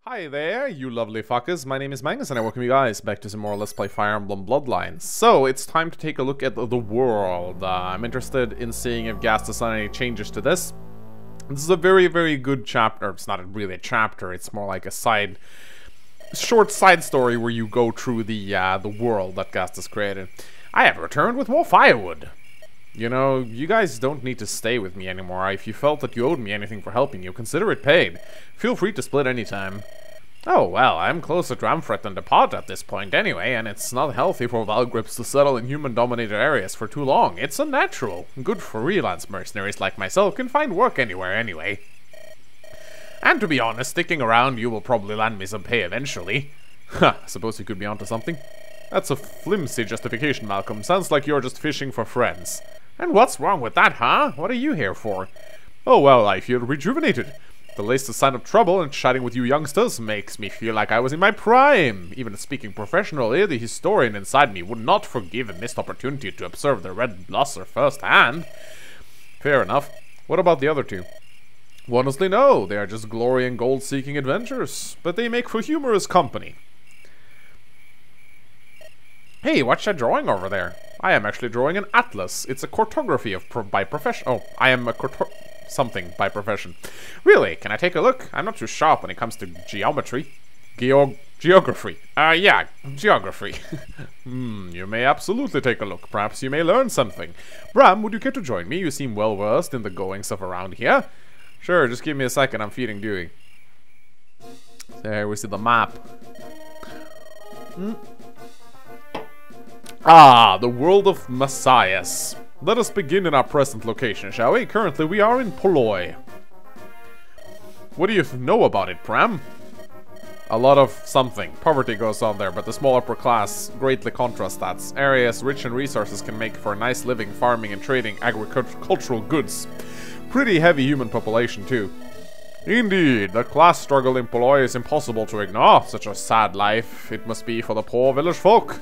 Hi there, you lovely fuckers. My name is Magnus and I welcome you guys back to some more Let's Play Fire Emblem Bloodlines. So, it's time to take a look at the world. I'm interested in seeing if Ghast has done any changes to this. This is a very, very good chapter. It's not really a chapter, it's more like a short side story where you go through the world that Ghast has created. I have returned with more firewood. You know, you guys don't need to stay with me anymore. If you felt that you owed me anything for helping you, consider it paid. Feel free to split anytime. Oh, well, I'm closer to Amfret than Depart at this point anyway, and it's not healthy for Valgrips to settle in human-dominated areas for too long. It's unnatural. Good for freelance mercenaries like myself can find work anywhere anyway. And to be honest, sticking around, you will probably land me some pay eventually. Huh, suppose you could be onto something. That's a flimsy justification, Malcolm. Sounds like you're just fishing for friends. And what's wrong with that, huh? What are you here for? Oh, well, I feel rejuvenated. The least sign of trouble and chatting with you youngsters makes me feel like I was in my prime. Even speaking professionally, the historian inside me would not forgive a missed opportunity to observe the red blosser firsthand. Fair enough. What about the other two? Honestly, no. They are just glory and gold-seeking adventures. But they make for humorous company. Hey, what's that drawing over there? I am actually drawing an atlas. It's a cartography by profession. Oh, I am a something by profession. Really? Can I take a look? I'm not too sharp when it comes to geometry. Geography. Yeah, geography. You may absolutely take a look. Perhaps you may learn something. Bram, would you care to join me? You seem well versed in the goings of around here. Sure, just give me a second. I'm feeding Dewey. There we see the map. Ah, the world of Messiahs. Let us begin in our present location, shall we? Currently, we are in Poloi. What do you know about it, Bram? A lot of something. Poverty goes on there, but the small upper class greatly contrasts that. Areas rich in resources can make for a nice living, farming and trading agricultural goods. Pretty heavy human population, too. Indeed, the class struggle in Poloi is impossible to ignore. Such a sad life it must be for the poor village folk.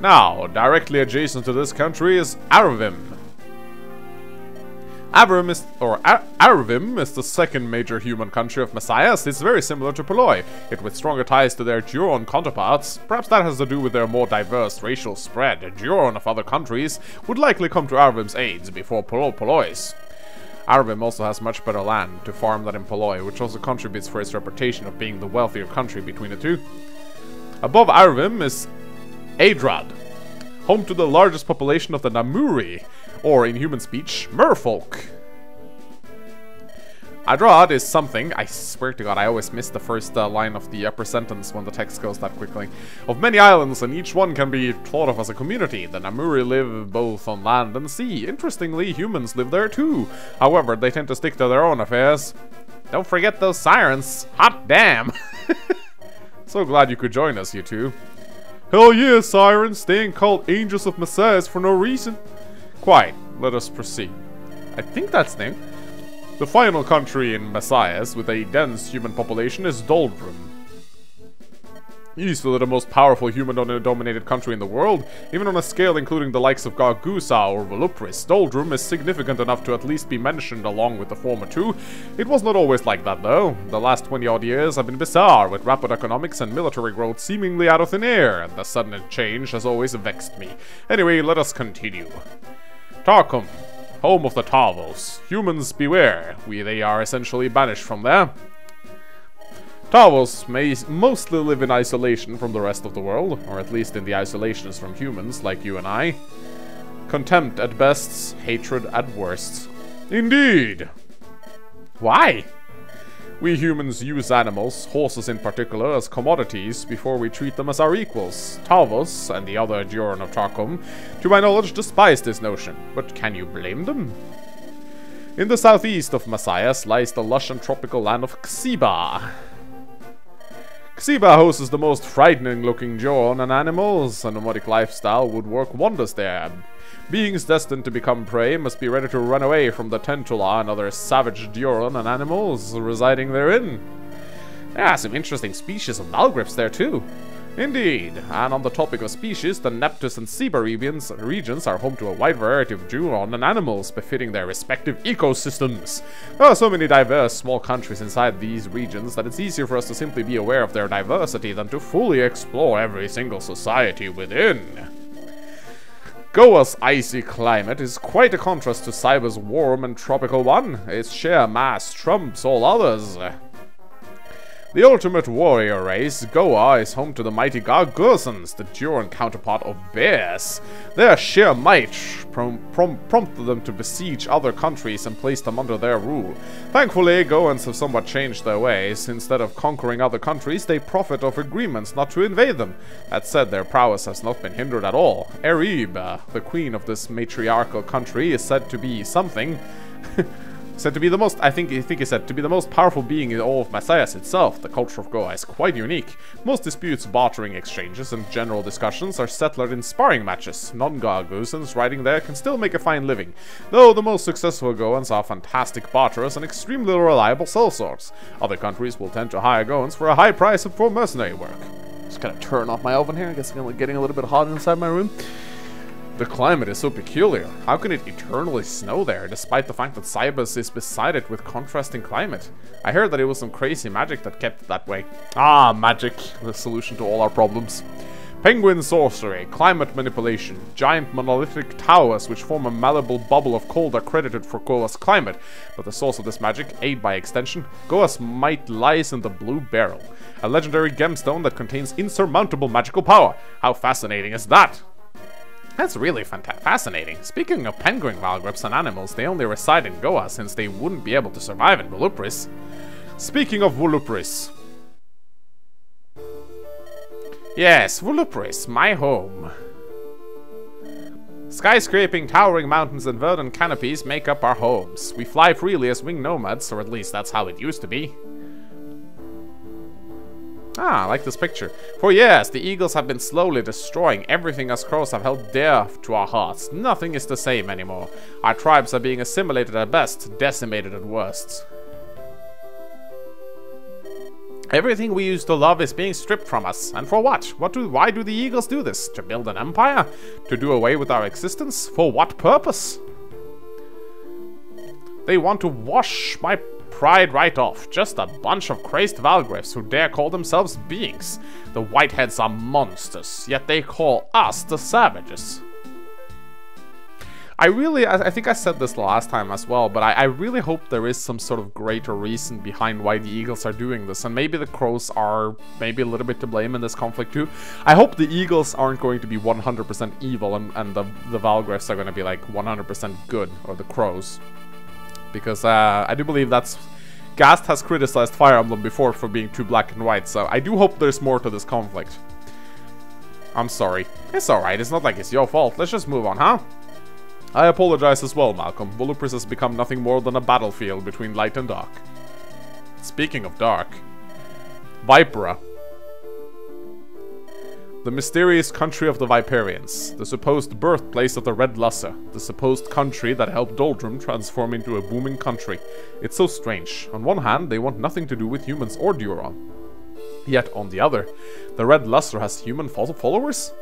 Now, directly adjacent to this country is Arvim. Arvim is the second major human country of Messiahs. It's very similar to Poloi, yet with stronger ties to their djuron counterparts. Perhaps that has to do with their more diverse racial spread. Djuron of other countries would likely come to Arvim's aid before Poloi's. Arvim also has much better land to farm than in Poloi, which also contributes for its reputation of being the wealthier country between the two. Above Arvim is Adrad, home to the largest population of the Namuri, or in human speech, merfolk. Adrad is something, I swear to god I always miss the first line of the upper sentence when the text goes that quickly, of many islands, and each one can be thought of as a community. The Namuri live both on land and sea. Interestingly, humans live there too. However, they tend to stick to their own affairs. Don't forget those sirens. Hot damn! So glad you could join us, you two. Hell yeah, sirens, staying called Angels of Messiahs for no reason. Quite, let us proceed. I think that's the name. The final country in Messiahs with a dense human population is Doldrum. Easily the most powerful human-dominated country in the world, even on a scale including the likes of Gargusa or Volupris. Doldrum is significant enough to at least be mentioned along with the former two. It was not always like that though. The last 20-odd years have been bizarre, with rapid economics and military growth seemingly out of thin air, and the sudden change has always vexed me. Anyway, let us continue. Tarkum, home of the Tavos. Humans beware, they are essentially banished from there. Tavos may mostly live in isolation from the rest of the world, or at least in the isolations from humans like you and I. Contempt at best, hatred at worst. Indeed! Why? We humans use animals, horses in particular, as commodities before we treat them as our equals. Tavos, and the other djuron of Tarkum, to my knowledge, despise this notion. But can you blame them? In the southeast of Messiahs lies the lush and tropical land of Xiba. Xiba hosts the most frightening-looking djuron and animals. A nomadic lifestyle would work wonders there. Beings destined to become prey must be ready to run away from the Tentula and other savage djuron and animals residing therein. There are some interesting species of Valgrips there too. Indeed, and on the topic of species, the Neptus and Seba regions are home to a wide variety of djuron and animals befitting their respective ecosystems. There are so many diverse small countries inside these regions that it's easier for us to simply be aware of their diversity than to fully explore every single society within. Goa's icy climate is quite a contrast to Cyber's warm and tropical one. Its sheer mass trumps all others. The ultimate warrior race, Goa, is home to the mighty Gargursons, the djuron counterpart of bears. Their sheer might prompted them to besiege other countries and place them under their rule. Thankfully, Goans have somewhat changed their ways. Instead of conquering other countries, they profit off agreements not to invade them. That said, their prowess has not been hindered at all. Erib, the queen of this matriarchal country, is said to be something... Said to be the most, I think he said, to be the most powerful being in all of Messias itself. The culture of Goa is quite unique. Most disputes, bartering exchanges, and general discussions are settled in sparring matches. Non-Gargusans riding there can still make a fine living, though the most successful Goans are fantastic barterers and extremely reliable sellswords. Other countries will tend to hire Goans for a high price for mercenary work. Just gotta turn off my oven here, I guess it's getting a little bit hot inside my room. The climate is so peculiar. How can it eternally snow there, despite the fact that Cybus is beside it with contrasting climate? I heard that it was some crazy magic that kept it that way. Ah, magic, the solution to all our problems. Penguin sorcery, climate manipulation, giant monolithic towers which form a malleable bubble of cold are credited for Goa's climate, but the source of this magic, aid by extension, Goa's might lies in the Blue Barrel, a legendary gemstone that contains insurmountable magical power. How fascinating is that? That's really fascinating. Speaking of penguin valgrips and animals, they only reside in Goa since they wouldn't be able to survive in Volupris. Speaking of Volupris. Yes, Volupris, my home. Skyscraping, towering mountains and verdant canopies make up our homes. We fly freely as winged nomads, or at least that's how it used to be. Ah, I like this picture. For years, the eagles have been slowly destroying everything us crows have held dear to our hearts. Nothing is the same anymore. Our tribes are being assimilated at best, decimated at worst. Everything we used to love is being stripped from us. And for what? Why do the eagles do this? To build an empire? To do away with our existence? For what purpose? They want to wash my pride right off. Just a bunch of crazed Valgriffs who dare call themselves beings. The Whiteheads are monsters, yet they call us the savages. I think I said this last time as well, but I really hope there is some sort of greater reason behind why the Eagles are doing this, and maybe the Crows are maybe a little bit to blame in this conflict too. I hope the Eagles aren't going to be 100% evil and the Valgriffs are going to be like 100% good, or the Crows. Because I do believe that's... Ghast has criticized Fire Emblem before for being too black and white, so I do hope there's more to this conflict. I'm sorry. It's alright, it's not like it's your fault. Let's just move on, huh? I apologize as well, Malcolm. Volupris has become nothing more than a battlefield between light and dark. Speaking of dark... Vipera. The mysterious country of the Viperians, the supposed birthplace of the Red Lusser, the supposed country that helped Doldrum transform into a booming country. It's so strange. On one hand, they want nothing to do with humans or Djuron. Yet, on the other, the Red Lusser has human followers?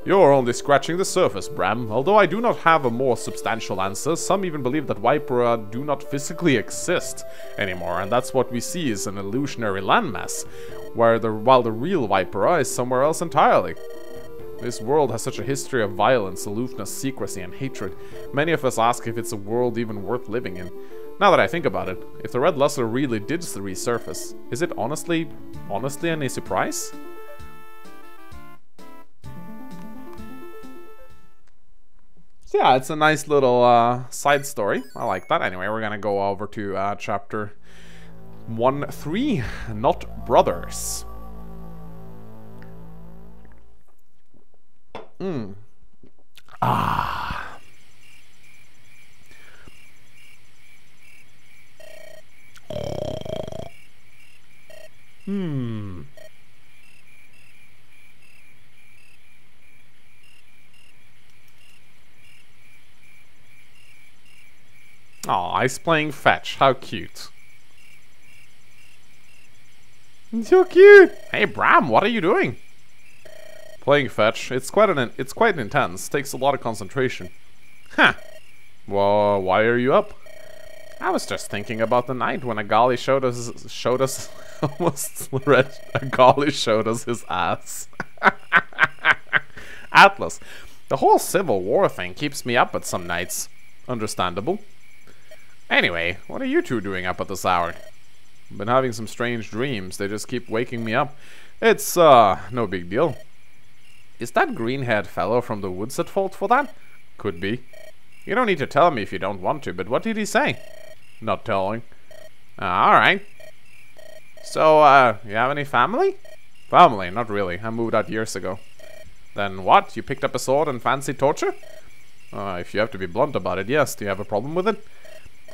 You're only scratching the surface, Bram. Although I do not have a more substantial answer, some even believe that Vipera do not physically exist anymore, and that's what we see is an illusionary landmass, while the real Vipera is somewhere else entirely. This world has such a history of violence, aloofness, secrecy, and hatred. Many of us ask if it's a world even worth living in. Now that I think about it, if the Red Lusser really did resurface, is it honestly any surprise? Yeah, it's a nice little side story. I like that. Anyway, we're gonna go over to chapter 1-3, Not Brothers. Ah. Aw, he's playing fetch. How cute. So cute! Hey, Bram, what are you doing? Playing fetch, it's quite intense. Takes a lot of concentration. Huh. Well, why are you up? I was just thinking about the night when a golly showed us almost read a golly showed us his ass. Atlas. The whole Civil War thing keeps me up at some nights. Understandable. Anyway, what are you two doing up at this hour? Been having some strange dreams. They just keep waking me up. It's, no big deal. Is that green-haired fellow from the woods at fault for that? Could be. You don't need to tell me if you don't want to, but what did he say? Not telling. Alright. So, you have any family? Family, not really. I moved out years ago. Then what? You picked up a sword and fancy torture? If you have to be blunt about it, yes. Do you have a problem with it?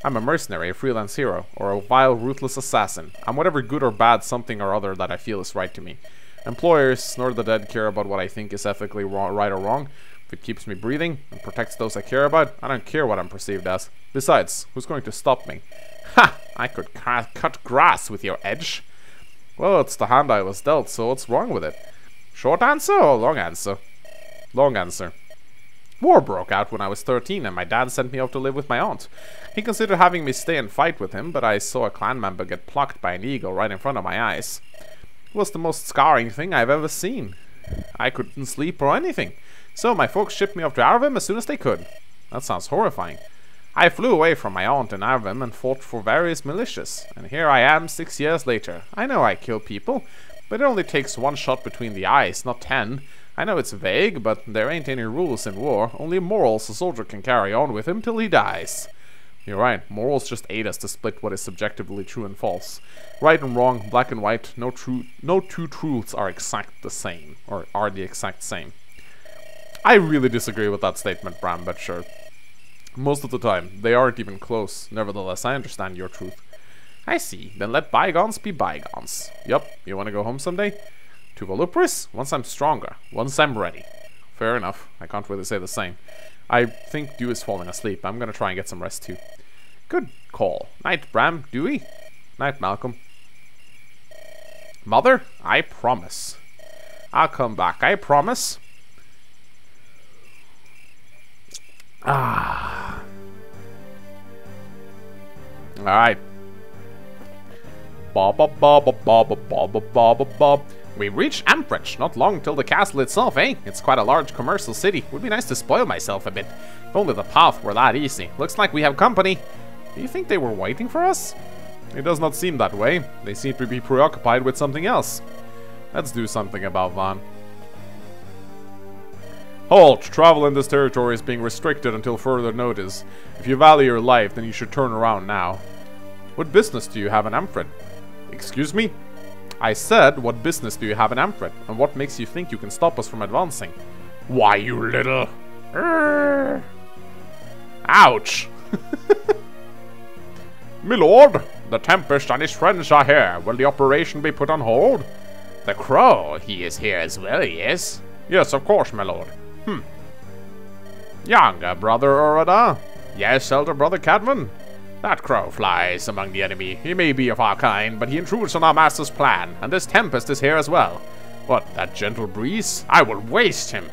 I'm a mercenary, a freelance hero, or a vile, ruthless assassin. I'm whatever good or bad something or other that I feel is right to me. Employers, nor the dead, care about what I think is ethically right or wrong. If it keeps me breathing and protects those I care about, I don't care what I'm perceived as. Besides, who's going to stop me? Ha! I could cut grass with your edge. Well, it's the hand I was dealt, so what's wrong with it? Short answer or long answer? Long answer. War broke out when I was 13 and my dad sent me off to live with my aunt. He considered having me stay and fight with him, but I saw a clan member get plucked by an eagle right in front of my eyes. It was the most scarring thing I've ever seen. I couldn't sleep or anything, so my folks shipped me off to Arvim as soon as they could. That sounds horrifying. I flew away from my aunt in Arvim and fought for various militias, and here I am 6 years later. I know I kill people, but it only takes one shot between the eyes, not 10. I know it's vague, but there ain't any rules in war, only morals a soldier can carry on with him till he dies. You're right, morals just aid us to split what is subjectively true and false. Right and wrong, black and white, no two truths are exact the same, or are the exact same. I really disagree with that statement, Bram, but sure. Most of the time, they aren't even close. Nevertheless, I understand your truth. I see, then let bygones be bygones. Yup, you wanna go home someday? To Volupris? Once I'm stronger. Once I'm ready. Fair enough. I can't really say the same. I think Dewey is falling asleep. I'm gonna try and get some rest too. Good call. Night, Bram. Dewey? Night, Malcolm. Mother? I promise. I'll come back. I promise. Ah. Alright. We've reached Amfrich, not long till the castle itself, eh? It's quite a large commercial city. Would be nice to spoil myself a bit. If only the path were that easy. Looks like we have company. Do you think they were waiting for us? It does not seem that way. They seem to be preoccupied with something else. Let's do something about that. Halt! Travel in this territory is being restricted until further notice. If you value your life, then you should turn around now. What business do you have in Amfred? Excuse me? I said, what business do you have in Amfred? And what makes you think you can stop us from advancing? Why, you little... Ouch! My lord, the Tempest and his friends are here. Will the operation be put on hold? The Crow, he is here as well, yes? Yes, of course, my lord. Younger brother Urada? Yes, elder brother Cadman? That Crow flies among the enemy. He may be of our kind, but he intrudes on our master's plan, and this Tempest is here as well. What, that gentle breeze? I will waste him.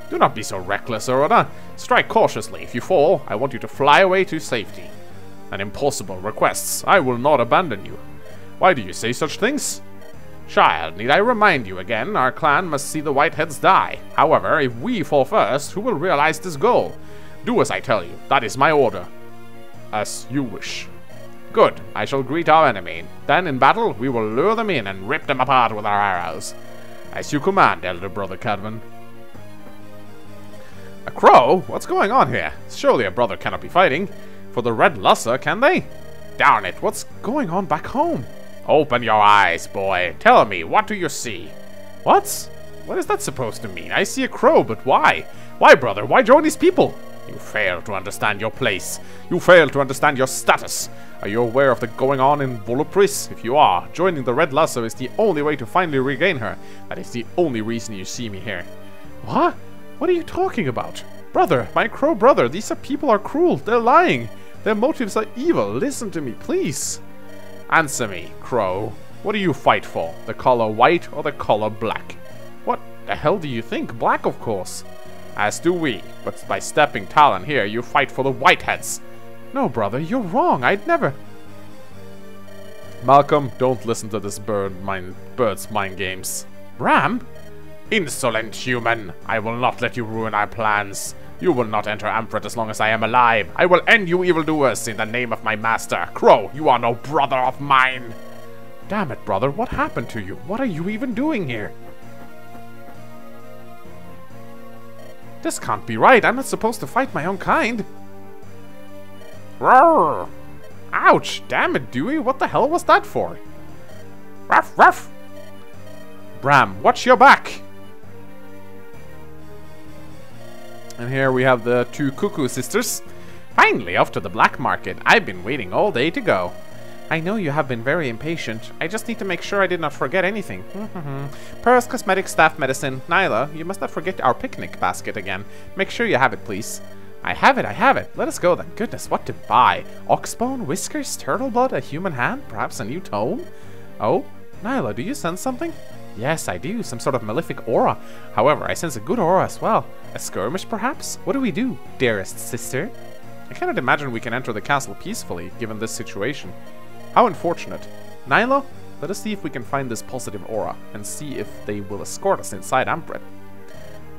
Do not be so reckless, Urada. Strike cautiously. If you fall, I want you to fly away to safety. An impossible request. I will not abandon you. Why do you say such things? Child, need I remind you again, our clan must see the Whiteheads die. However, if we fall first, who will realize this goal? Do as I tell you. That is my order. As you wish. Good. I shall greet our enemy. Then, in battle, we will lure them in and rip them apart with our arrows. As you command, elder brother Cadman. A crow? What's going on here? Surely a brother cannot be fighting. For the Red Lusser, can they? Darn it, what's going on back home? Open your eyes, boy. Tell me, what do you see? What? What is that supposed to mean? I see a crow, but why? Why, brother? Why join these people? You fail to understand your place. You fail to understand your status. Are you aware of the going on in Volupris? If you are, joining the Red Lasso is the only way to finally regain her. That is the only reason you see me here. What? What are you talking about? Brother, my crow brother, these people are cruel. They're lying. Their motives are evil. Listen to me, please. Answer me, Crow. What do you fight for? The color white or the color black? What The hell do you think? Black, of course. As do we, but by stepping Talon here, you fight for the Whiteheads. No, brother, you're wrong. I'd never... Malcolm, don't listen to this bird's mind games. Bram? Insolent human! I will not let you ruin our plans. You will not enter Amphret as long as I am alive. I will end you evildoers in the name of my master. Crow, you are no brother of mine. Damn it, brother, what happened to you? What are you even doing here? This can't be right. I'm not supposed to fight my own kind. Roar! Ouch! Damn it, Dewey. What the hell was that for? Ruff, ruff! Bram, watch your back! And here we have the two Cuckoo sisters. Finally, off to the black market. I've been waiting all day to go. I know you have been very impatient. I just need to make sure I did not forget anything. Pearls, cosmetics, staff medicine. Nyla, you must not forget our picnic basket again. Make sure you have it, please. I have it, I have it. Let us go then. Goodness, what to buy? Oxbone, whiskers, turtle blood, a human hand, perhaps a new tome? Oh, Nyla, do you sense something? Yes, I do. Some sort of malefic aura. However, I sense a good aura as well. A skirmish, perhaps? What do we do, dearest sister? I cannot imagine we can enter the castle peacefully, given this situation. How unfortunate. Nyla, let us see if we can find this positive aura, and see if they will escort us inside Amphret.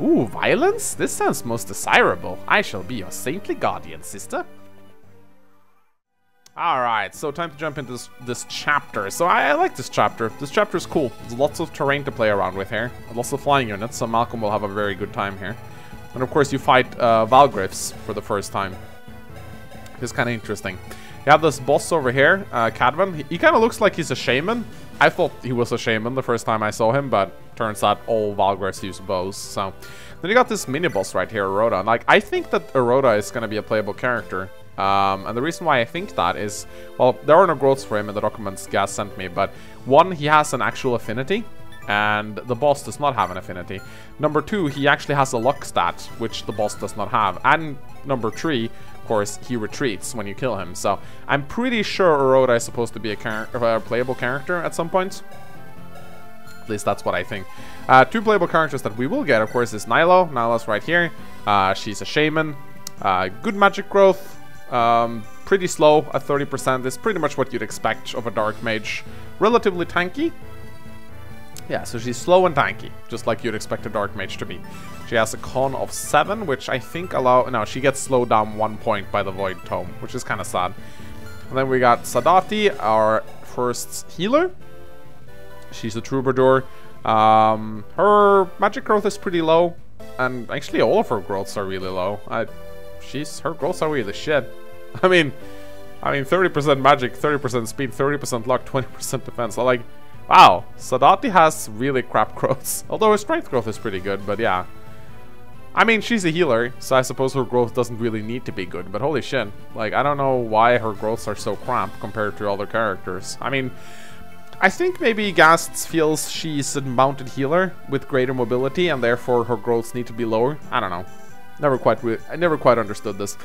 Ooh, violence? This sounds most desirable. I shall be your saintly guardian, sister. Alright, so time to jump into this chapter. So I like this chapter. This chapter is cool. There's lots of terrain to play around with here. Lots of flying units, so Malcolm will have a very good time here. And of course you fight Valgriffs for the first time. It's kind of interesting. You have this boss over here, Cadvan. He kind of looks like he's a shaman. I thought he was a shaman the first time I saw him, but turns out all Valgriffs use bows. So then you got this mini-boss right here, Aroda. Like, I think that Aroda is going to be a playable character. And the reason why I think that is, well, there are no growths for him in the documents Ghast sent me, but one, he has an actual affinity, and the boss does not have an affinity. Number two, he actually has a luck stat, which the boss does not have. And number three, of course, he retreats when you kill him. So I'm pretty sure Aroda is supposed to be a playable character at some point. At least that's what I think. Two playable characters that we will get, of course, is Nyla. Nyla's right here. She's a shaman. Good magic growth. Pretty slow at 30%. It's pretty much what you'd expect of a dark mage. Relatively tanky. Yeah, so she's slow and tanky, just like you'd expect a dark mage to be. She has a con of 7, which I think no, she gets slowed down 1 point by the Void Tome, which is kind of sad. And then we got Sadati, our first healer. She's a troubadour. Her magic growth is pretty low, and actually all of her growths are really low. Her growths are really shit. I mean 30% magic, 30% speed, 30% luck, 20% defense. So like, wow, Sadati has really crap growths. Although her strength growth is pretty good, but yeah. I mean, she's a healer, so I suppose her growth doesn't really need to be good, but holy shit. Like, I don't know why her growths are so crap compared to other characters. I mean, I think maybe Ghast feels she's a mounted healer with greater mobility, and therefore her growths need to be lower. I don't know. I never quite understood this.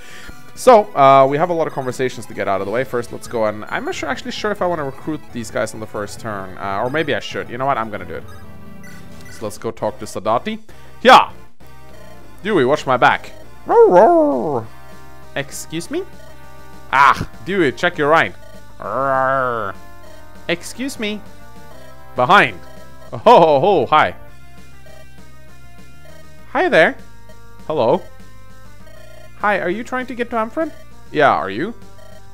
So, we have a lot of conversations to get out of the way. First, let's go and... I'm not actually sure if I want to recruit these guys on the first turn. Or maybe I should. You know what? I'm going to do it. So let's go talk to Sadati. Yeah! Dewey, watch my back. Roar, roar. Excuse me? Ah, Dewey, check your right. Roar. Excuse me. Behind. Oh, ho, ho, hi. Hi there. Hello. Hi, are you trying to get to Amphret? Yeah, are you?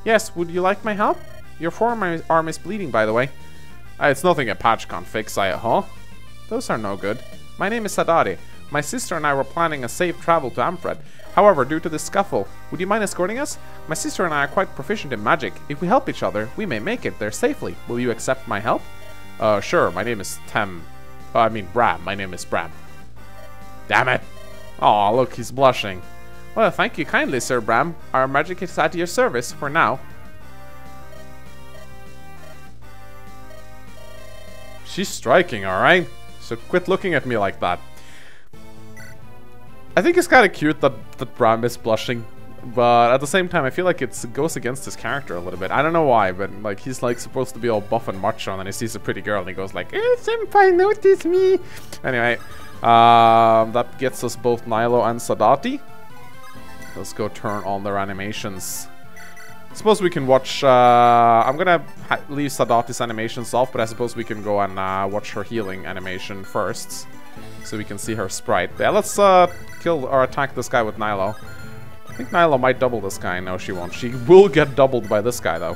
Yes, would you like my help? Your forearm is bleeding, by the way. It's nothing a patch can't fix, huh? Those are no good. My name is Sadati. My sister and I were planning a safe travel to Amphret. However, due to this scuffle, would you mind escorting us? My sister and I are quite proficient in magic. If we help each other, we may make it there safely. Will you accept my help? Sure. My name is Bram. My name is Bram. Damn it. Aw, look, he's blushing. Well, thank you kindly, Sir Bram. Our magic is at your service for now. She's striking, alright? So quit looking at me like that. I think it's kind of cute that Bram is blushing. But at the same time, I feel like it goes against his character a little bit. I don't know why, but like he's like supposed to be all buff and macho, and then he sees a pretty girl and he goes like, senpai, notice me. Anyway, that gets us both Nilo and Sadati. Let's go turn on their animations. Suppose we can watch, I'm gonna leave Sadati's animations off, but I suppose we can go and watch her healing animation first. So we can see her sprite. But yeah, let's kill or attack this guy with Nilo. I think Nilo might double this guy. No, she won't. She will get doubled by this guy, though.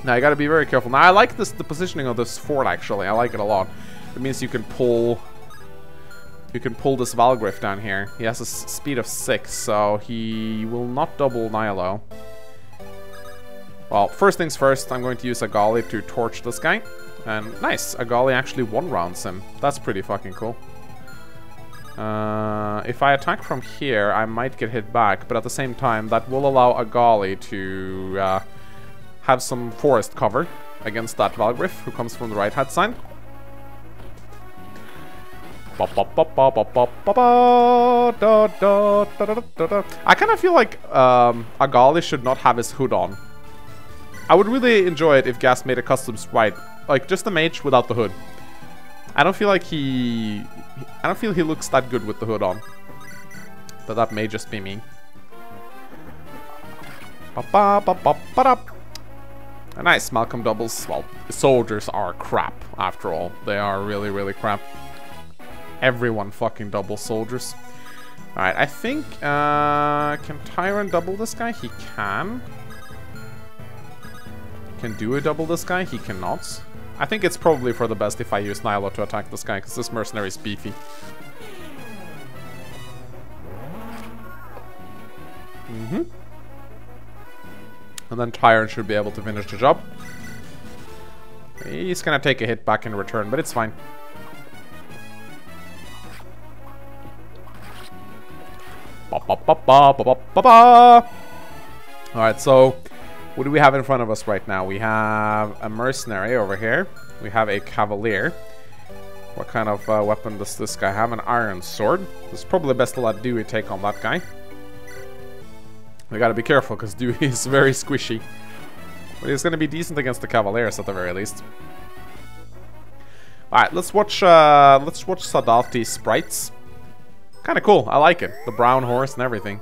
Now, you gotta be very careful. Now, I like the positioning of this fort, actually. I like it a lot. It means you can pull... You can pull this Valgriff down here. He has a speed of 6, so he will not double Nilo. Well, first things first, I'm going to use Agali to torch this guy. And nice, Agali actually one-rounds him. That's pretty fucking cool. If I attack from here, I might get hit back, but at the same time, that will allow Agali to have some forest cover against that Valgriff, who comes from the right-hand side. I kind of feel like Agali should not have his hood on. I would really enjoy it if Ghast made a custom sprite, like just the mage without the hood. I don't feel he looks that good with the hood on. But that may just be me. Nice, Malcolm doubles. Well, soldiers are crap, after all. They are really, really crap. Everyone fucking doubles soldiers. Alright, I think, can Tyrant double this guy? He can. Can Dewey double this guy? He cannot. I think it's probably for the best if I use Nilo to attack this guy, because this mercenary is beefy. And then Tyrant should be able to finish the job. He's gonna take a hit back in return, but it's fine. Alright, so what do we have in front of us right now? We have a mercenary over here. We have a cavalier. What kind of weapon does this guy have? An iron sword. It's probably best to let Dewey take on that guy. We gotta be careful because Dewey is very squishy. But he's gonna be decent against the cavaliers at the very least. Alright, let's watch Sadati's sprites. Kinda cool, I like it. The brown horse and everything.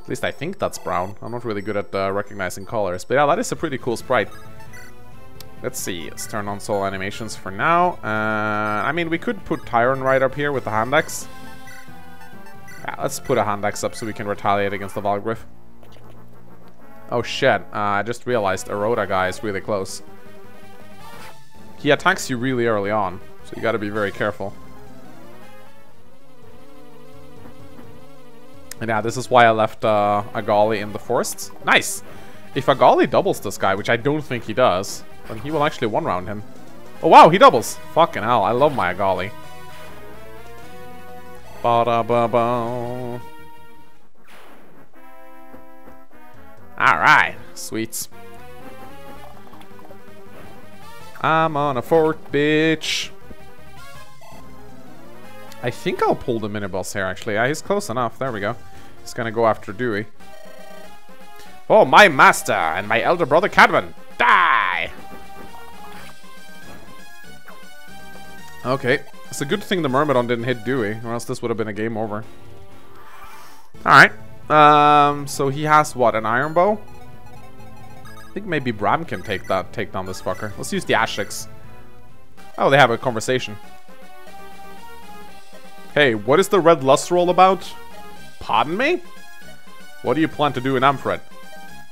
At least I think that's brown. I'm not really good at recognizing colors. But yeah, that is a pretty cool sprite. Let's see. Let's turn on soul animations for now. I mean, we could put Tyrant right up here with the hand axe. Yeah, let's put a hand axe up so we can retaliate against the Valgriff. Oh shit, I just realized a Rhoda guy is really close. He attacks you really early on, so you gotta be very careful. And yeah, this is why I left Agali in the forests. Nice! If Agali doubles this guy, which I don't think he does, then he will actually one-round him. Oh wow, he doubles! Fucking hell, I love my Agali. Ba-da-ba-ba. Alright, sweets. I'm on a fort, bitch. I think I'll pull the mini-boss here, actually. Yeah, he's close enough. There we go. He's gonna go after Dewey. Oh, my master and my elder brother Cadman! Die! Okay. It's a good thing the Myrmidon didn't hit Dewey, or else this would have been a game over. Alright. So he has, what, an iron bow? I think maybe Bram can take down this fucker. Let's use the Ashix. Oh, they have a conversation. Hey, what is the red luster all about? Pardon me? What do you plan to do in Amphred?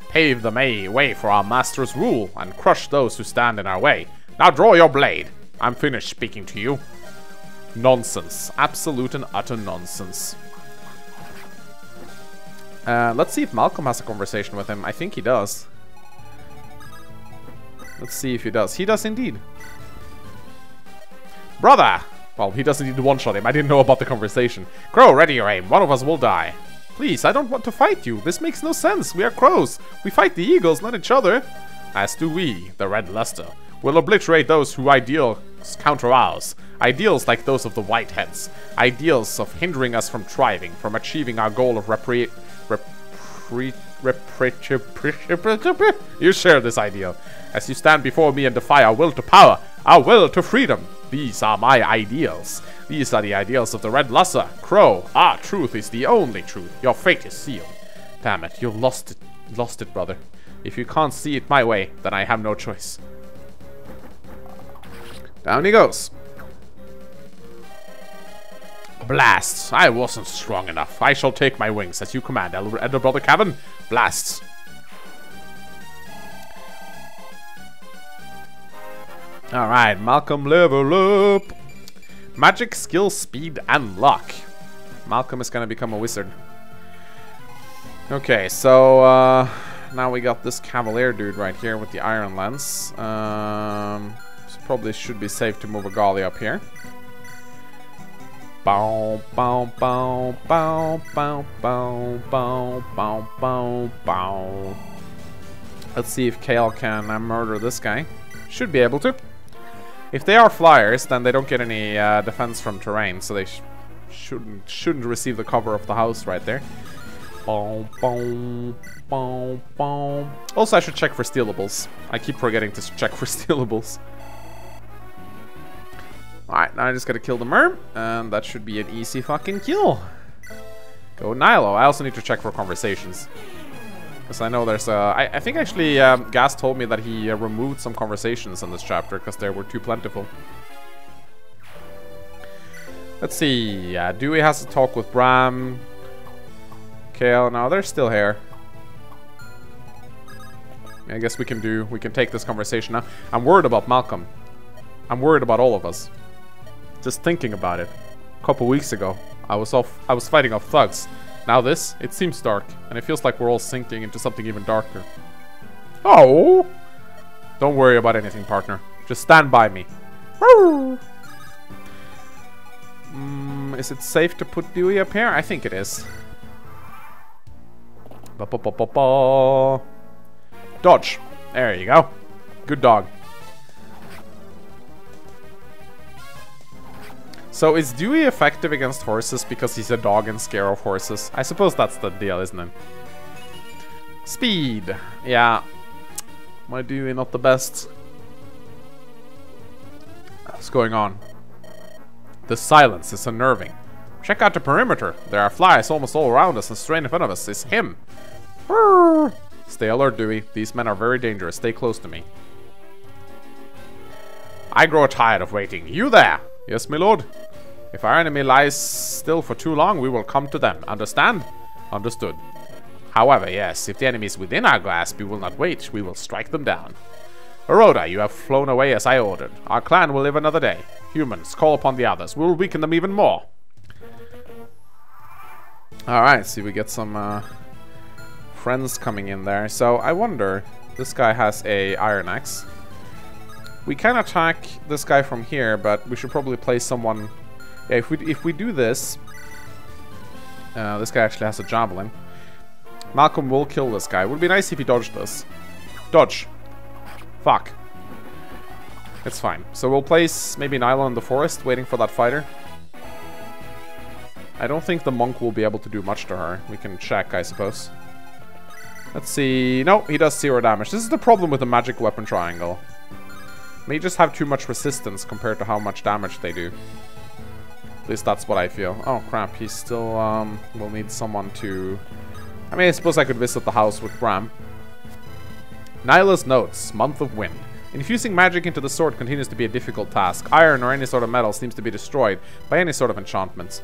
Pave the way for our master's rule and crush those who stand in our way. Now draw your blade. I'm finished speaking to you. Nonsense. Absolute and utter nonsense. Let's see if Malcolm has a conversation with him. I think he does. Let's see if he does. He does indeed. Brother! Well, he doesn't need to one-shot him. I didn't know about the conversation. Crow, ready your aim. One of us will die. Please, I don't want to fight you. This makes no sense. We are crows. We fight the eagles, not each other. As do we, the red luster. We'll obliterate those who ideals counter ours. Ideals like those of the Whiteheads. Ideals of hindering us from thriving, from achieving our goal of You share this ideal. As you stand before me and defy our will to power, our will to freedom. These are my ideals. These are the ideals of the Red Lusser. Crow, our truth is the only truth. Your fate is sealed. Damn it, you've lost it. Lost it, brother. If you can't see it my way, then I have no choice. Down he goes. Blasts. I wasn't strong enough. I shall take my wings as you command, Elder Brother Cavan. Blasts. Alright, Malcolm level up. Magic, skill, speed, and luck. Malcolm is gonna become a wizard. Okay, so now we got this Cavalier dude right here with the iron lens. So probably should be safe to move a Golly up here. Bow, bow, bow, bow, bow, bow, bow, bow, bow, bow. Let's see if Kale can murder this guy. Should be able to. If they are flyers, then they don't get any defense from terrain, so they shouldn't receive the cover of the house right there. Boom, boom, boom, boom. Also, I should check for stealables. I keep forgetting to check for stealables. Alright, now I just gotta kill the merm, and that should be an easy fucking kill. Go Nilo. I also need to check for conversations. Because I know there's a... I think actually Ghast told me that he removed some conversations in this chapter because they were too plentiful. Let's see. Dewey has to talk with Bram. Kale, no, they're still here. I guess we can take this conversation now. I'm worried about Malcolm. I'm worried about all of us. Just thinking about it. A couple weeks ago, I was fighting off thugs. Now this, it seems dark, and it feels like we're all sinking into something even darker. Oh! Don't worry about anything, partner. Just stand by me. Is it safe to put Dewey up here? I think it is. Dodge. There you go. Good dog. So is Dewey effective against horses because he's a dog and scared of horses? I suppose that's the deal, isn't it? Speed. Yeah. My Dewey not the best. What's going on? The silence is unnerving. Check out the perimeter. There are flies almost all around us and straight in front of us is him. Stay alert, Dewey. These men are very dangerous. Stay close to me. I grow tired of waiting. You there? Yes, my lord. If our enemy lies still for too long, we will come to them. Understand? Understood. However, yes, if the enemy is within our grasp, we will not wait. We will strike them down. Aroda, you have flown away as I ordered. Our clan will live another day. Humans, call upon the others. We will weaken them even more. Alright, see, we get some friends coming in there. So, I wonder, this guy has a iron axe. We can attack this guy from here, but we should probably place someone... Yeah, if we do this... this guy actually has a javelin. Malcolm will kill this guy. It would be nice if he dodged this. Dodge. Fuck. It's fine. So we'll place maybe Nylon in the forest, waiting for that fighter. I don't think the monk will be able to do much to her. We can check, I suppose. Let's see... No, he does 0 damage. This is the problem with the magic weapon triangle. May just have too much resistance compared to how much damage they do. At least that's what I feel. Oh crap, he still will need someone to... I mean, I suppose I could visit the house with Bram. Nyla's notes, month of wind. Infusing magic into the sword continues to be a difficult task. Iron or any sort of metal seems to be destroyed by any sort of enchantments.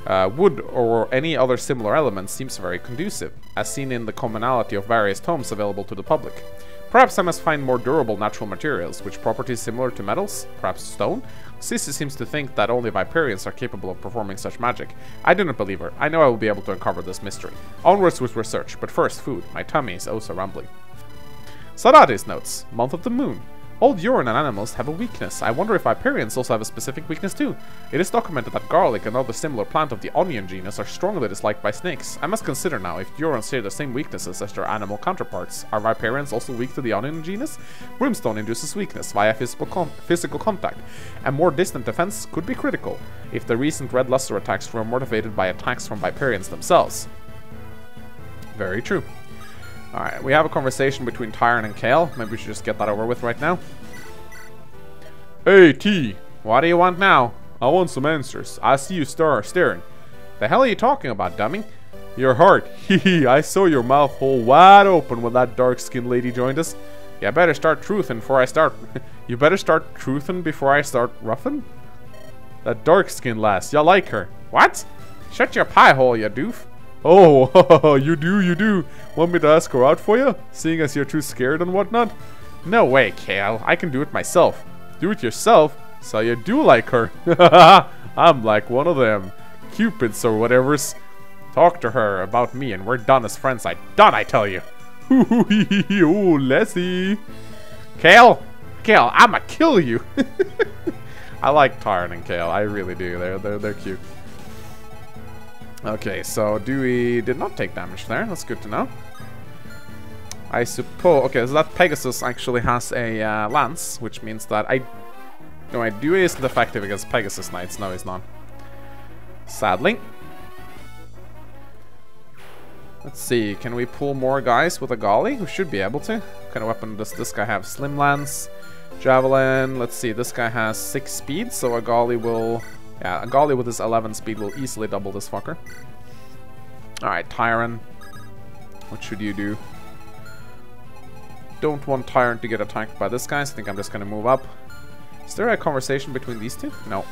Wood or any other similar element seems very conducive, as seen in the commonality of various tomes available to the public. Perhaps I must find more durable natural materials, which properties similar to metals, perhaps stone? Sissy seems to think that only Viperians are capable of performing such magic. I do not believe her. I know I will be able to uncover this mystery. Onwards with research, but first food. My tummy is oh so rumbling. Sadati's notes. Month of the moon. All djuron and animals have a weakness. I wonder if Viperians also have a specific weakness too. It is documented that garlic and other similar plant of the onion genus are strongly disliked by snakes. I must consider now if djurons share the same weaknesses as their animal counterparts. Are Viperians also weak to the onion genus? Brimstone induces weakness via physical contact, and more distant defense could be critical if the recent red luster attacks were motivated by attacks from Viperians themselves. Very true. Alright, we have a conversation between Tyron and Kale. Maybe we should just get that over with right now. Hey, T! What do you want now? I want some answers. I see you staring. The hell are you talking about, dummy? Your heart. Hehe, I saw your mouth hole wide open when that dark-skinned lady joined us. You better start truthing before I start... You better start truthing before I start ruffing? That dark-skinned lass, you like her. What? Shut your pie hole, you doof. Oh, you do. Want me to ask her out for you? Seeing as you're too scared and whatnot? No way, Kale. I can do it myself. Do it yourself? So you do like her. I'm like one of them Cupids or whatever's. Talk to her about me and we're done as friends. I tell you. Ooh, Leslie. Kale, I'ma kill you. I like Tyron and Kale. I really do. They're cute. Okay, so Dewey did not take damage there. That's good to know. I suppose... Okay, so that Pegasus actually has a lance, which means that No, Dewey isn't effective against Pegasus Knights. No, he's not. Sadly. Let's see, can we pull more guys with a Golly? We should be able to. What kind of weapon does this guy have? Slim Lance, Javelin. Let's see, this guy has 6 speed, so a Golly will... Yeah, a Golly with his 11 speed will easily double this fucker. Alright, Tyron. What should you do? Don't want Tyron to get attacked by this guy, so I think I'm just gonna move up. Is there a conversation between these two? No.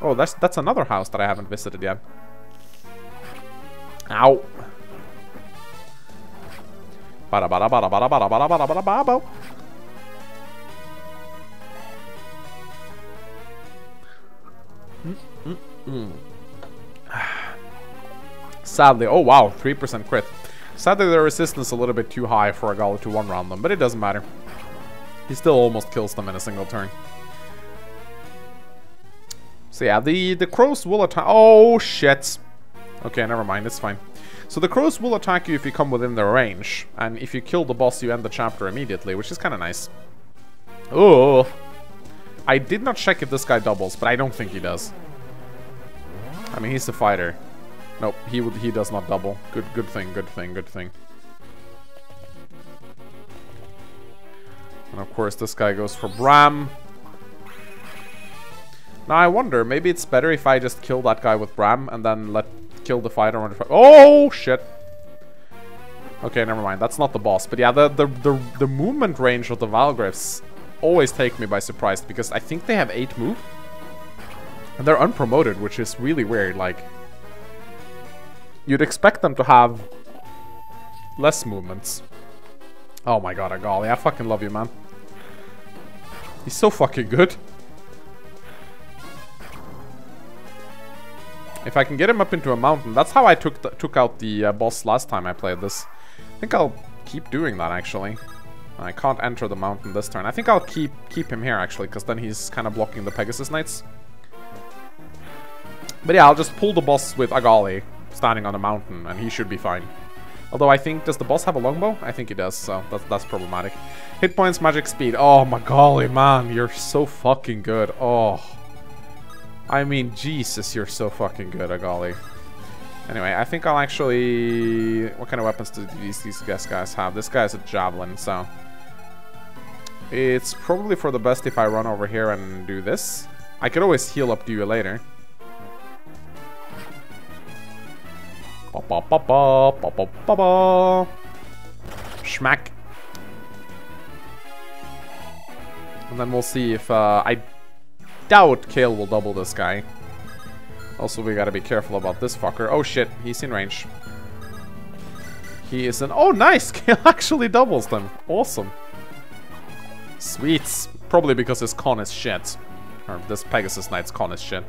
Oh, that's another house that I haven't visited yet. Ow. Sadly, oh wow, 3% crit. Sadly, the resistance is a little bit too high for a Golly to one-round them, but it doesn't matter. He still almost kills them in a single turn. So yeah, the crows will attack. Oh shit. Okay, never mind, it's fine. So the crows will attack you if you come within their range, and if you kill the boss, you end the chapter immediately, which is kind of nice. Oh. I did not check if this guy doubles, but I don't think he does. I mean, he's a fighter. Nope, he does not double. Good thing. And of course, this guy goes for Bram. Now I wonder, maybe it's better if I just kill that guy with Bram and then kill the fighter on the... Oh shit! Okay, never mind. That's not the boss. But yeah, the movement range of the Valgriffs always take me by surprise, because I think they have 8 move. And they're unpromoted, which is really weird. Like, you'd expect them to have less movements. Oh my god, a Golly. I fucking love you, man. He's so fucking good. If I can get him up into a mountain, that's how I took out the boss last time I played this. I think I'll keep doing that, actually. I can't enter the mountain this turn. I think I'll keep him here, actually, because then he's kind of blocking the Pegasus Knights. But yeah, I'll just pull the boss with a Golly standing on a mountain, and he should be fine. Although I think, does the boss have a longbow? I think he does, so that's problematic. Hit points, magic speed. Oh my Golly, man, you're so fucking good. Oh. I mean, Jesus, you're so fucking good, a Golly. Anyway, I think I'll actually... What kind of weapons do these guys have? This guy has a javelin, so... It's probably for the best if I run over here and do this. I could always heal up Dewey later. Schmack. And then we'll see if I doubt Kale will double this guy. Also, we gotta be careful about this fucker. Oh shit, he's in range. He is in... Oh nice! Kale actually doubles them. Awesome. Sweet. Probably because his con is shit. Or this Pegasus Knight's con is shit.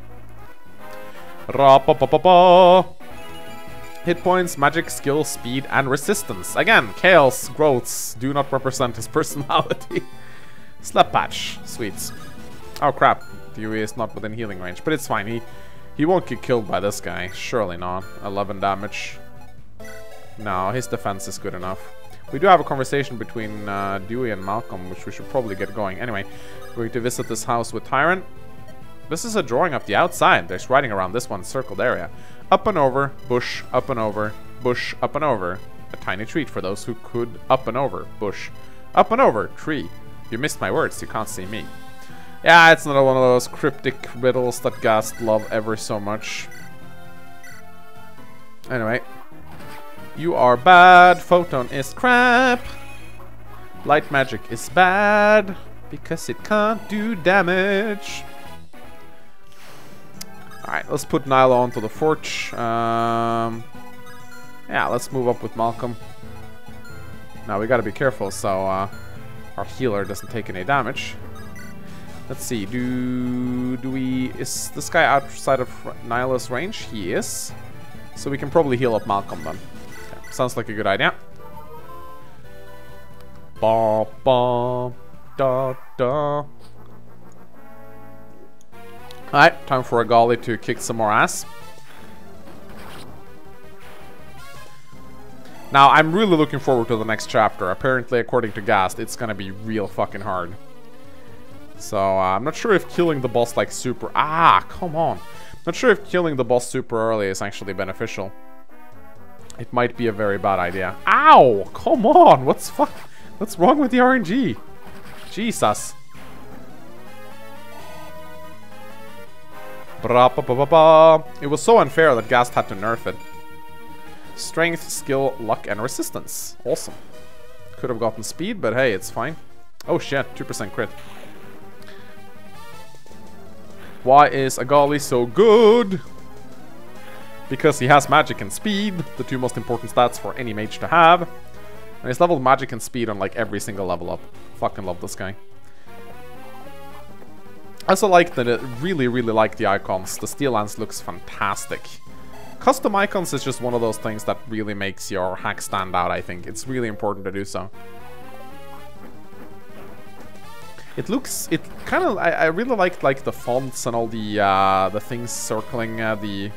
Ra-pa-pa-pa-pa. Hit points, magic, skill, speed, and resistance. Again, Chaos growths do not represent his personality. Slap patch. Sweet. Oh crap. Dewey is not within healing range, but it's fine. He won't get killed by this guy. Surely not. 11 damage. No, his defense is good enough. We do have a conversation between Dewey and Malcolm, which we should probably get going. Anyway, we're going to visit this house with Tyrant. This is a drawing of the outside. There's writing around this one circled area. Up and over, bush, up and over, bush, up and over. A tiny treat for those who could up and over, bush. Up and over, tree. You missed my words, you can't see me. Yeah, it's another one of those cryptic riddles that Ghast love ever so much. Anyway. You are bad, photon is crap. Light magic is bad, because it can't do damage. Alright, let's put Nyla onto the forge. Yeah, let's move up with Malcolm. Now we gotta be careful so our healer doesn't take any damage. Let's see, is this guy outside of Nyla's range? He is. So we can probably heal up Malcolm then. Okay, sounds like a good idea. Ba ba da da. Alright, time for a Golly to kick some more ass. Now, I'm really looking forward to the next chapter. Apparently, according to Ghast, it's gonna be real fucking hard. So, I'm not sure if killing the boss like super... Ah, come on. Not sure if killing the boss super early is actually beneficial. It might be a very bad idea. Ow! Come on! What's wrong with the RNG? Jesus. It was so unfair that Ghast had to nerf it. Strength, skill, luck, and resistance. Awesome. Could have gotten speed, but hey, it's fine. Oh shit, 2% crit. Why is Agali so good? Because he has magic and speed, the two most important stats for any mage to have. And he's leveled magic and speed on like every single level up. Fucking love this guy. I also like that, really like the icons. The Steel Lance looks fantastic. Custom icons is just one of those things that really makes your hack stand out, I think. It's really important to do so. It kind of, I really like the fonts and all the things circling the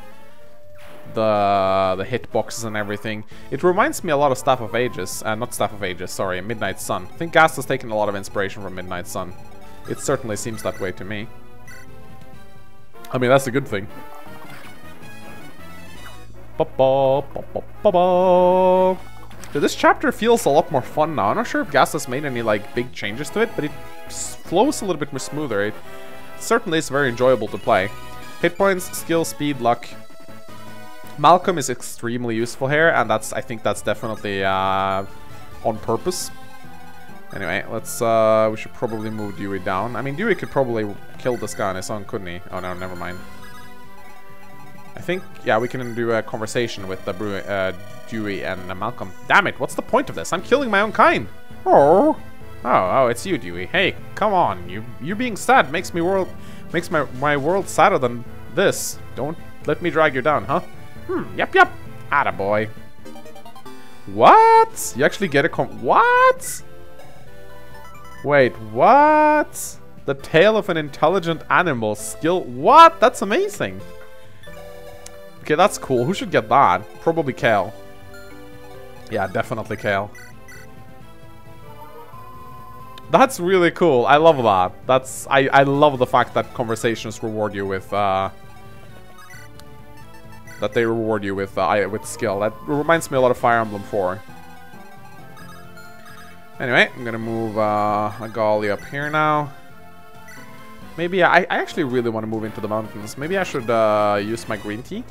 hitboxes and everything. It reminds me a lot of Staff of Ages, not Staff of Ages, sorry, Midnight Sun. I think Ghast has taken a lot of inspiration from Midnight Sun. It certainly seems that way to me. I mean, that's a good thing. So this chapter feels a lot more fun now. I'm not sure if Ghast has made any like big changes to it, but it flows a little bit more smoother. It certainly is very enjoyable to play. Hit points, skill, speed, luck. Malcolm is extremely useful here, and I think that's definitely on purpose. Anyway, let's we should probably move Dewey down. I mean, Dewey could probably kill this guy on his own, couldn't he? Oh no, never mind. I think, yeah, we can do a conversation with Dewey and Malcolm. Damn it, what's the point of this? I'm killing my own kind. Oh, it's you, Dewey. Hey, come on. You being sad makes my world sadder than this. Don't let me drag you down, huh? Yep. Attaboy. What? You actually get a what? Wait, what? The tale of an intelligent animal skill. What? That's amazing. Okay, that's cool. Who should get that? Probably Kale. Yeah, definitely Kale. That's really cool. I love that. I love the fact that conversations reward you with that they reward you with skill. That reminds me a lot of Fire Emblem 4. Anyway, I'm gonna move Agali up here now. Maybe I actually really want to move into the mountains. Maybe I should use my green tea.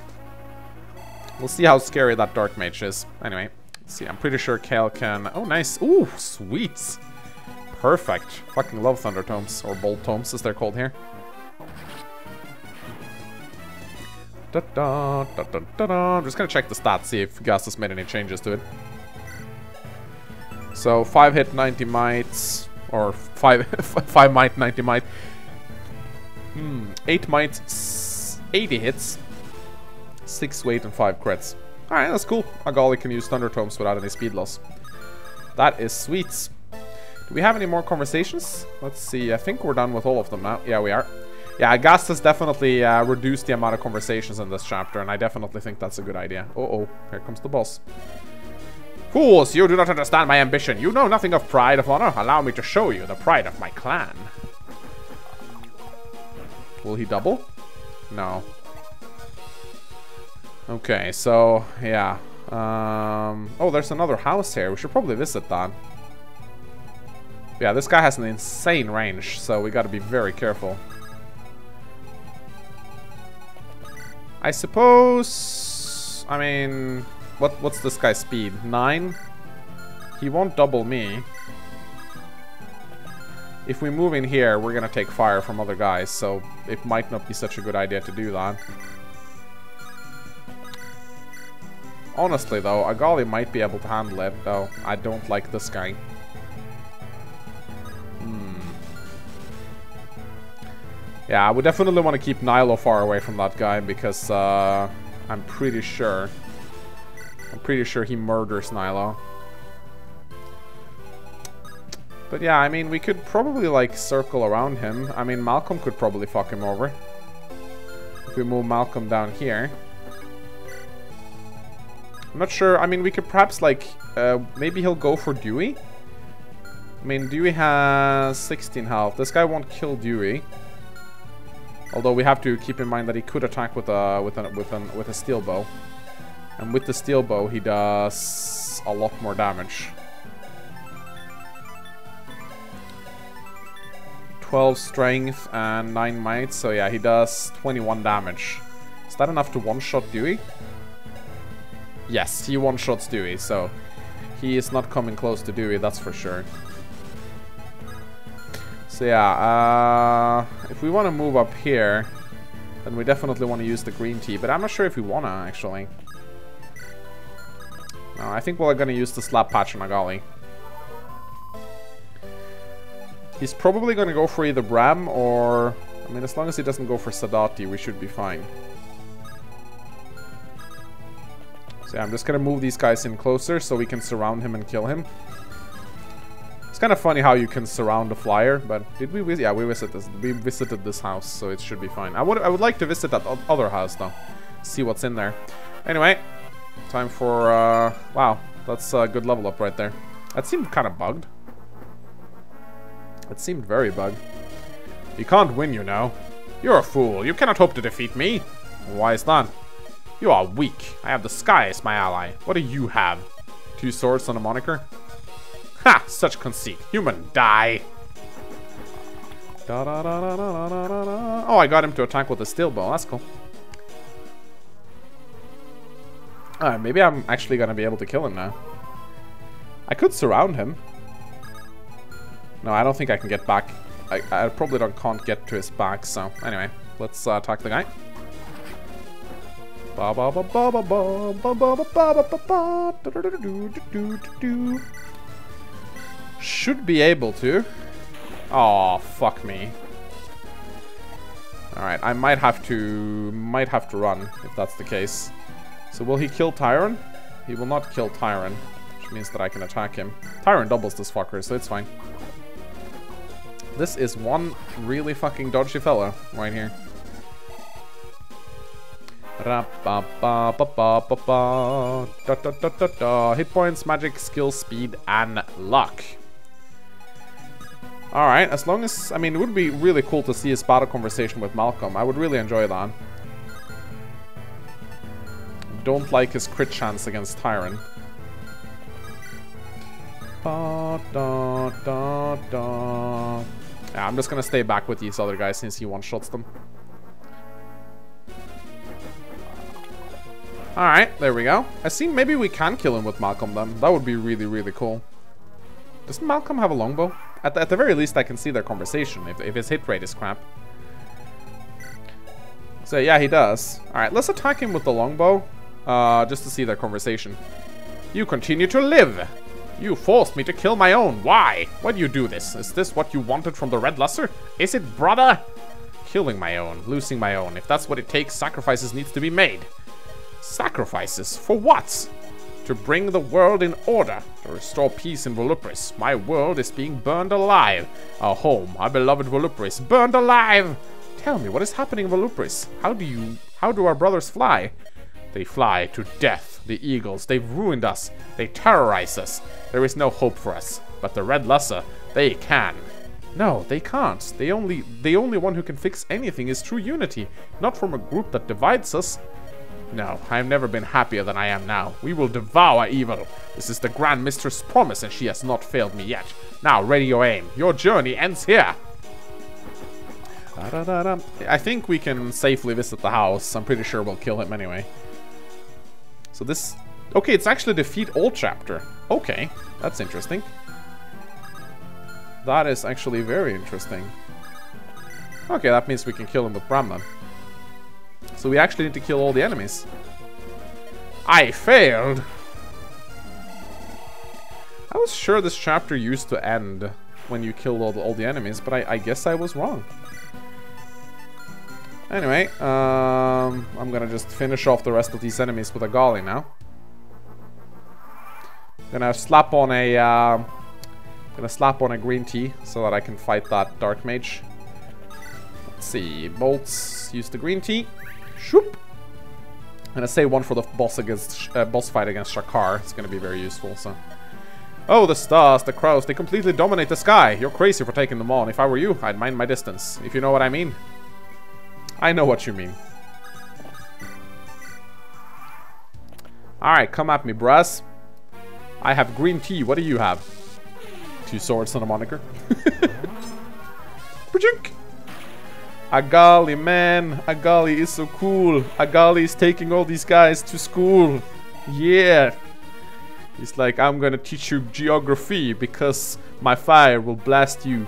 We'll see how scary that dark mage is. Anyway, let's see. I'm pretty sure Kale can. Oh, nice. Ooh, sweet. Perfect. Fucking love Thunder Tomes, or Bolt Tomes as they're called here. I'm just gonna check the stats, see if Ghast has made any changes to it. So 5 hit, 90 might, or 5 might, 90 might. 8 might, 80 hits, 6 weight and 5 crits. Alright, that's cool. Agali can use Thunder Tomes without any speed loss. That is sweet. Do we have any more conversations? Let's see. I think we're done with all of them now. Yeah, we are. Yeah, Ghast has definitely reduced the amount of conversations in this chapter, and I definitely think that's a good idea. Uh-oh, here comes the boss. Fools, you do not understand my ambition. You know nothing of pride of honor. Allow me to show you the pride of my clan. Will he double? No. Okay, so, yeah. Oh, there's another house here. We should probably visit that. Yeah, this guy has an insane range, so we gotta be very careful. I suppose... I mean... What's this guy's speed? 9? He won't double me. If we move in here, we're gonna take fire from other guys, so it might not be such a good idea to do that. Honestly, though, Agali might be able to handle it, though I don't like this guy. Yeah, I would definitely want to keep Nilo far away from that guy, because I'm pretty sure he murders Nilo. But yeah, I mean, we could probably, like, circle around him. I mean, Malcolm could probably fuck him over. If we move Malcolm down here. I'm not sure. I mean, we could perhaps, like, maybe he'll go for Dewey. I mean, Dewey has 16 health. This guy won't kill Dewey. Although we have to keep in mind that he could attack with a steel bow. And with the steel bow, he does a lot more damage. 12 strength and 9 might, so yeah, he does 21 damage. Is that enough to one-shot Dewey? Yes, he one-shots Dewey, so he is not coming close to Dewey, that's for sure. So yeah, if we want to move up here, then we definitely want to use the green tea, but I'm not sure if we want to, actually. No, I think we're going to use the slap patch on Agali. He's probably going to go for either Bram or... I mean, as long as he doesn't go for Sadati, we should be fine. So yeah, I'm just going to move these guys in closer so we can surround him and kill him. It's kind of funny how you can surround a flyer, but did we visit? Yeah, we visited this house, so it should be fine. I would like to visit that other house, though. See what's in there. Anyway, time for... wow, that's a good level up right there. That seemed kind of bugged. It seemed very bugged. You can't win, you know. You're a fool. You cannot hope to defeat me. Why is that? You are weak. I have the sky as my ally. What do you have? 2 swords and a moniker? Ha! Such conceit. Human, die. Oh, I got him to attack with a steel bow. That's cool. Alright, maybe I'm actually gonna be able to kill him now. I could surround him. No, I don't think I can get back. I probably can't get to his back, so anyway, let's attack the guy. Should be able to. Oh, fuck me. Alright, I might have to run if that's the case. So will he kill Tyron? He will not kill Tyron, which means that I can attack him. Tyron doubles this fucker, so it's fine. This is one really fucking dodgy fella right here. Hit points, magic, skill, speed, and luck. Alright, as long as... I mean, it would be really cool to see his battle conversation with Malcolm. I would really enjoy that. Don't like his crit chance against Tyron. Yeah, I'm just gonna stay back with these other guys since he one-shots them. Alright, there we go. I see maybe we can kill him with Malcolm then. That would be really, really cool. Doesn't Malcolm have a longbow? At the very least, I can see their conversation if his hit rate is crap. So yeah, he does. Alright, let's attack him with the longbow. Just to see their conversation. You continue to live! You forced me to kill my own. Why? Why do you do this? Is this what you wanted from the Red Lusser? Is it, brother? Killing my own, losing my own. If that's what it takes, sacrifices needs to be made. Sacrifices? For what? To bring the world in order. To restore peace in Volupris. My world is being burned alive. Our home, our beloved Volupris, burned alive! Tell me, what is happening in Volupris? How do our brothers fly? They fly to death. The eagles, they've ruined us. They terrorize us. There is no hope for us. But the Red Lesser, they can. No, they can't. The only one who can fix anything is true unity, not from a group that divides us. No, I have never been happier than I am now. We will devour evil. This is the Grand Mistress' promise, and she has not failed me yet. Now, ready your aim. Your journey ends here. I think we can safely visit the house. I'm pretty sure we'll kill him anyway. So this... Okay, it's actually defeat all chapter. Okay, that's interesting. That is actually very interesting. Okay, that means we can kill him with Bram then. So we actually need to kill all the enemies. I failed! I was sure this chapter used to end when you killed all the enemies, but I guess I was wrong. Anyway, I'm gonna just finish off the rest of these enemies with a golly now. Gonna slap on a green tea so that I can fight that dark mage. Let's see, bolts, use the green tea. Shoop. I'm gonna save one for the boss fight against Shakar. It's gonna be very useful. So, oh, the stars, the crows, they completely dominate the sky. You're crazy for taking them on. If I were you, I'd mind my distance. If you know what I mean. I know what you mean. All right, come at me, bruss. I have green tea. What do you have? 2 swords and a moniker. Agali, man. Agali is so cool. Agali is taking all these guys to school. Yeah. He's like, I'm gonna teach you geography because my fire will blast you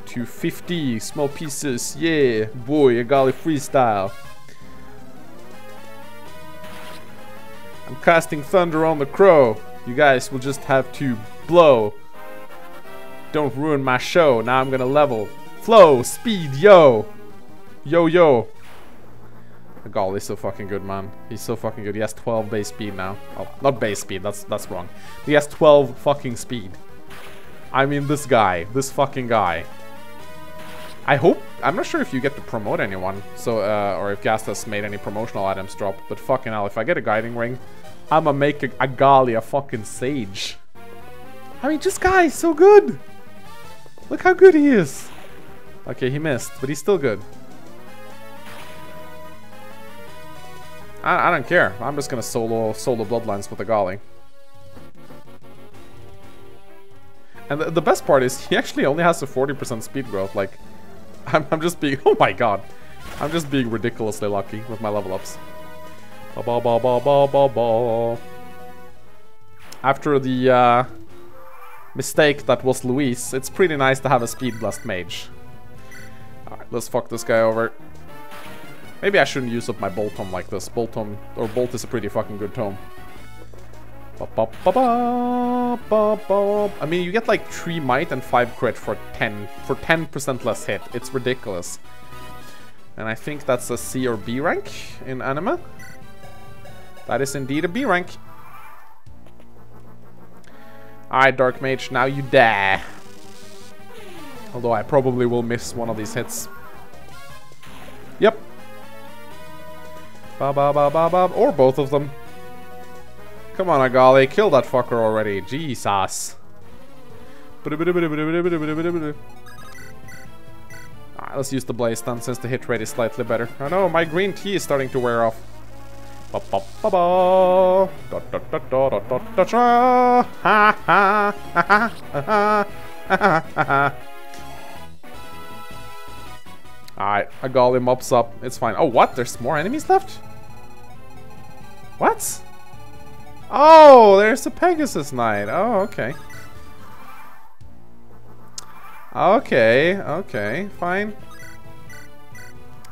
to 50 small pieces. Yeah, boy, Agali freestyle. I'm casting thunder on the crow. You guys will just have to blow. Don't ruin my show. Now I'm gonna level. Flow, speed, yo. Yo, yo. Agali is so fucking good, man. He's so fucking good. He has 12 base speed now. Oh, not base speed. That's wrong. He has 12 fucking speed. I mean, this guy. This fucking guy. I hope... I'm not sure if you get to promote anyone. So, or if Ghast has made any promotional items drop. But fucking hell, if I get a guiding ring, I'ma make Agali a fucking sage. I mean, this guy is so good. Look how good he is. Okay, he missed, but he's still good. I don't care. I'm just gonna solo Bloodlines with Agali. And the best part is he actually only has a 40% speed growth. Like, I'm just being... Oh my god. I'm just being ridiculously lucky with my level ups. After the mistake that was Luis, it's pretty nice to have a speed blast mage. Alright, let's fuck this guy over. Maybe I shouldn't use up my bolt tome like this. Bolt tome, or bolt is a pretty fucking good tome. I mean, you get like 3 might and 5 crit for 10% less hit. It's ridiculous. And I think that's a C or B rank in anime. That is indeed a B rank. Alright, Dark Mage, now you die. Although I probably will miss one of these hits. Yep. Or both of them. Come on, Agali, kill that fucker already. Jesus. Alright, let's use the blaze then, since the hit rate is slightly better. Oh no, my green tea is starting to wear off. Alright, Agali mops up. It's fine. Oh, what? There's more enemies left? What? Oh, there's the Pegasus Knight. Oh, okay. Okay, fine.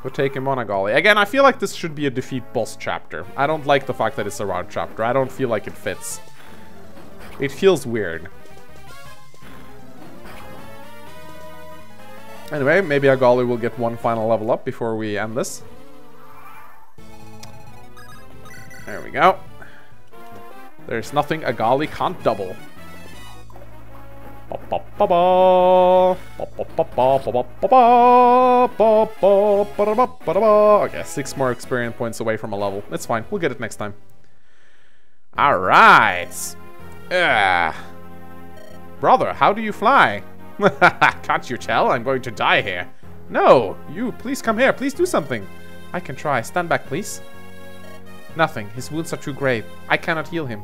We'll take him on, Agali. Again, I feel like this should be a defeat boss chapter. I don't like the fact that it's a route chapter. I don't feel like it fits. It feels weird. Anyway, maybe Agali will get one final level up before we end this. There we go. There's nothing a golly can't double. Okay, 6 more experience points away from a level. It's fine. We'll get it next time. Alright. Brother, how do you fly? Can't you tell? I'm going to die here. No, you, please come here. Please do something. I can try. Stand back, please. Nothing. His wounds are too grave. I cannot heal him.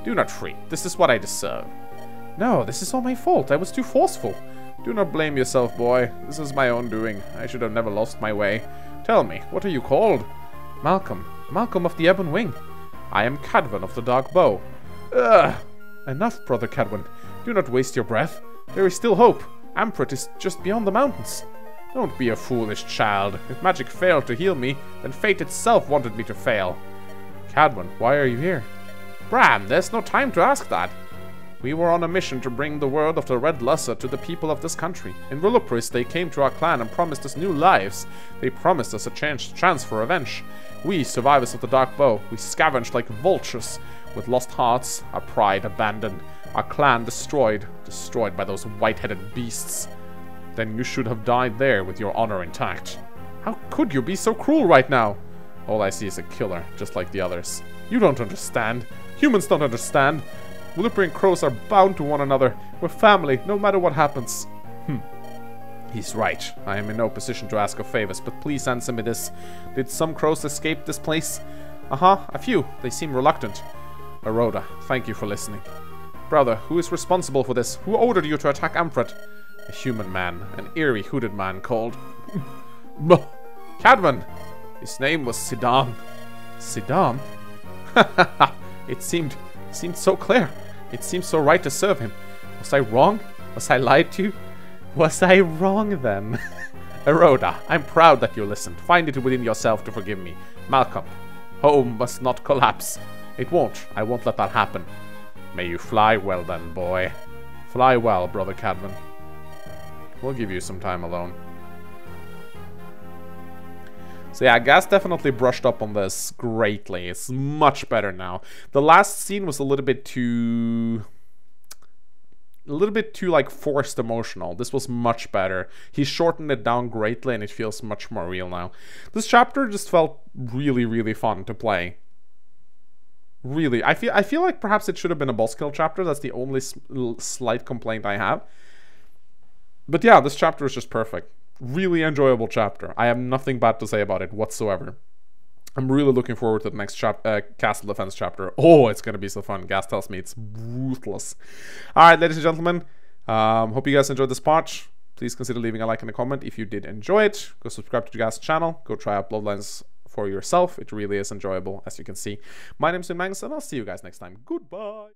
Do not fret. This is what I deserve. No, this is all my fault. I was too forceful. Do not blame yourself, boy. This is my own doing. I should have never lost my way. Tell me, what are you called? Malcolm. Malcolm of the Ebon Wing. I am Cadwin of the Dark Bow. Ugh. Enough, Brother Cadwin. Do not waste your breath. There is still hope. Amprit is just beyond the mountains. Don't be a foolish child. If magic failed to heal me, then fate itself wanted me to fail. Cadwin, why are you here? Bram, there's no time to ask that. We were on a mission to bring the word of the Red Lusser to the people of this country. In Willowpris, they came to our clan and promised us new lives. They promised us a chance for revenge. We, survivors of the Dark Bow, we scavenged like vultures, with lost hearts, our pride abandoned, our clan destroyed by those white-headed beasts. Then you should have died there with your honor intact. How could you be so cruel right now? All I see is a killer, just like the others. You don't understand. Humans don't understand. Willowpris and crows are bound to one another. We're family, no matter what happens. He's right. I am in no position to ask of favors, but please answer me this. Did some crows escape this place? A few. They seem reluctant. Aroda, thank you for listening. Brother, who is responsible for this? Who ordered you to attack Amprit? A human man. An eerie, hooded man called... Cadwin! His name was Sidam. Sidam? It seemed so clear. It seemed so right to serve him. Was I wrong? Was I lied to? Was I wrong then? Aroda, I'm proud that you listened. Find it within yourself to forgive me. Malcolm, home must not collapse. It won't. I won't let that happen. May you fly well then, boy. Fly well, Brother Cadwin. We'll give you some time alone. So yeah, Ghast definitely brushed up on this greatly. It's much better now. The last scene was a little bit too like forced emotional. This was much better. He shortened it down greatly and it feels much more real now. This chapter just felt really, really fun to play. Really, I feel like perhaps it should have been a boss kill chapter. That's the only slight complaint I have. But yeah, this chapter is just perfect. Really enjoyable chapter. I have nothing bad to say about it whatsoever. I'm really looking forward to the next Castle Defense chapter. Oh, it's going to be so fun. Ghast tells me it's ruthless. Alright, ladies and gentlemen. Hope you guys enjoyed this part. Please consider leaving a like and a comment if you did enjoy it. Go subscribe to the Ghast channel. Go try out Bloodlines for yourself. It really is enjoyable, as you can see. My name's Magnus, and I'll see you guys next time. Goodbye!